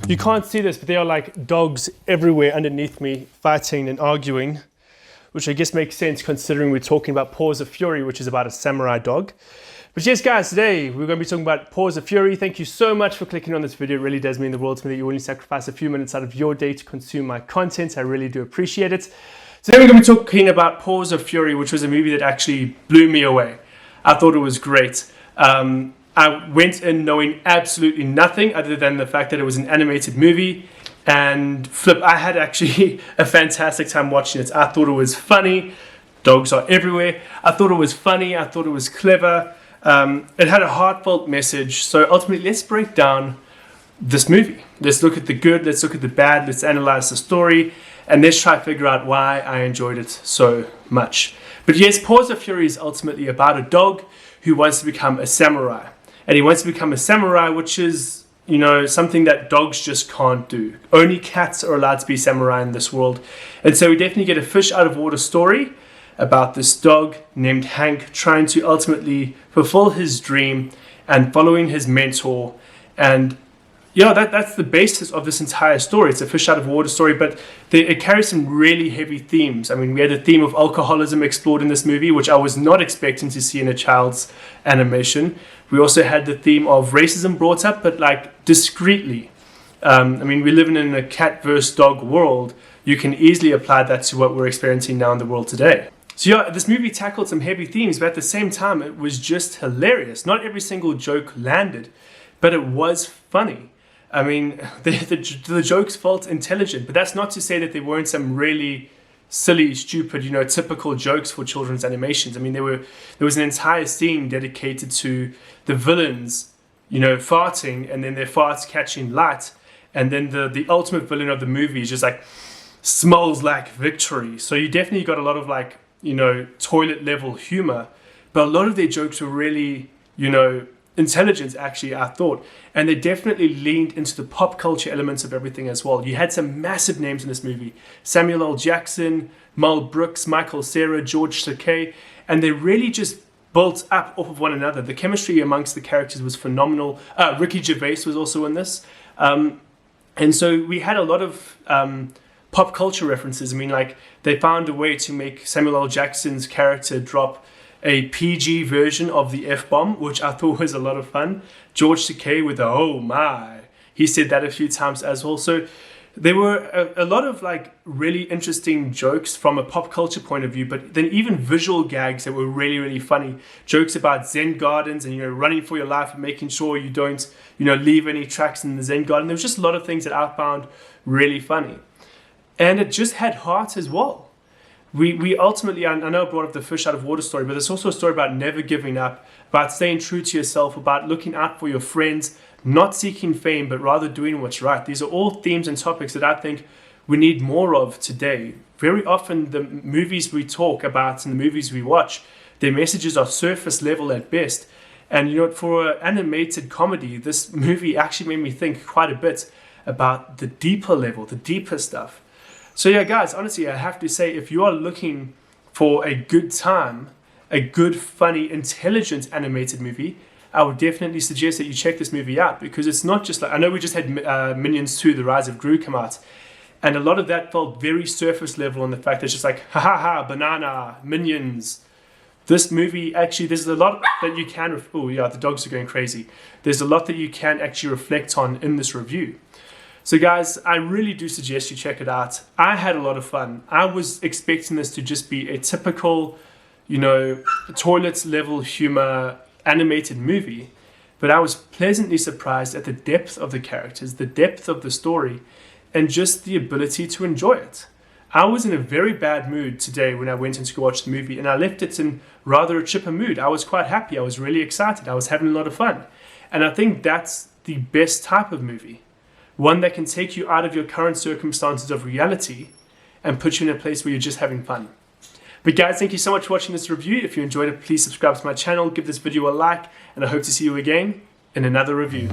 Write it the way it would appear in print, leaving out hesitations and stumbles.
You can't see this, but there are like dogs everywhere underneath me fighting and arguing, which I guess makes sense considering we're talking about Paws of Fury, which is about a samurai dog. But yes guys, today we're going to be talking about Paws of Fury. Thank you so much for clicking on this video. It really does mean the world to me that you're willing to sacrifice a few minutes out of your day to consume my content. I really do appreciate it. Today we're going to be talking about Paws of Fury, which was a movie that actually blew me away. I thought it was great. I went in knowing absolutely nothing other than the fact that it was an animated movie, and I had actually a fantastic time watching it. I thought it was funny. Dogs are everywhere. I thought it was funny. I thought it was clever. It had a heartfelt message. So ultimately, let's break down this movie. Let's look at the good. Let's look at the bad. Let's analyze the story, and let's try to figure out why I enjoyed it so much. But yes, Paws of Fury is ultimately about a dog who wants to become a samurai. And he wants to become a samurai, which is, you know, something that dogs just can't do. Only cats are allowed to be samurai in this world. And so we definitely get a fish out of water story about this dog named Hank trying to ultimately fulfill his dream and following his mentor. And yeah, that's the basis of this entire story. It's a fish out of water story, but it carries some really heavy themes. I mean, we had the theme of alcoholism explored in this movie, which I was not expecting to see in a child's animation. We also had the theme of racism brought up, but like discreetly. I mean, we're living in a cat versus dog world. You can easily apply that to what we're experiencing now in the world today. So yeah, this movie tackled some heavy themes, but at the same time, it was just hilarious. Not every single joke landed, but it was funny. I mean, the jokes felt intelligent, but that's not to say that there weren't some really silly, stupid, you know, typical jokes for children's animations. I mean, there was an entire scene dedicated to the villains, you know, farting, and then their farts catching light, and then the ultimate villain of the movie is just like, smells like victory. So you definitely got a lot of like, you know, toilet level humor, but a lot of their jokes were really, you know, intelligence actually, I thought, and they definitely leaned into the pop culture elements of everything as well. You had some massive names in this movie: Samuel L. Jackson, Mel Brooks, Michael Cera, George Takei, and they really just built up off of one another. The chemistry amongst the characters was phenomenal. Ricky Gervais was also in this, and so we had a lot of pop culture references. I mean, like, they found a way to make Samuel L. Jackson's character drop a PG version of the F-bomb, which I thought was a lot of fun. George Takei with the "oh my," he said that a few times as well. So there were a lot of like really interesting jokes from a pop culture point of view, but then even visual gags that were really, really funny. Jokes about Zen gardens and, you know, running for your life and making sure you don't, you know, leave any tracks in the Zen garden. There was just a lot of things that I found really funny. And it just had heart as well. We ultimately, I know I brought up the fish out of water story, but there's also a story about never giving up, about staying true to yourself, about looking out for your friends, not seeking fame, but rather doing what's right. These are all themes and topics that I think we need more of today. Very often the movies we talk about and the movies we watch, their messages are surface level at best. And, you know, for an animated comedy, this movie actually made me think quite a bit about the deeper level, the deeper stuff. So yeah, guys, honestly, I have to say, if you are looking for a good time, a good, funny, intelligent animated movie, I would definitely suggest that you check this movie out, because it's not just like, I know we just had Minions 2, The Rise of Gru come out, and a lot of that felt very surface level on the fact that it's just like, ha ha ha, banana, Minions. This movie, actually, there's a lot that you can, oh yeah, the dogs are going crazy. There's a lot that you can actually reflect on in this review. So guys, I really do suggest you check it out. I had a lot of fun. I was expecting this to just be a typical, you know, toilet level humor animated movie, but I was pleasantly surprised at the depth of the characters, the depth of the story, and just the ability to enjoy it. I was in a very bad mood today when I went in to go watch the movie, and I left it in rather a chipper mood. I was quite happy. I was really excited. I was having a lot of fun. And I think that's the best type of movie. One that can take you out of your current circumstances of reality and put you in a place where you're just having fun. But guys, thank you so much for watching this review. If you enjoyed it, please subscribe to my channel, give this video a like, and I hope to see you again in another review.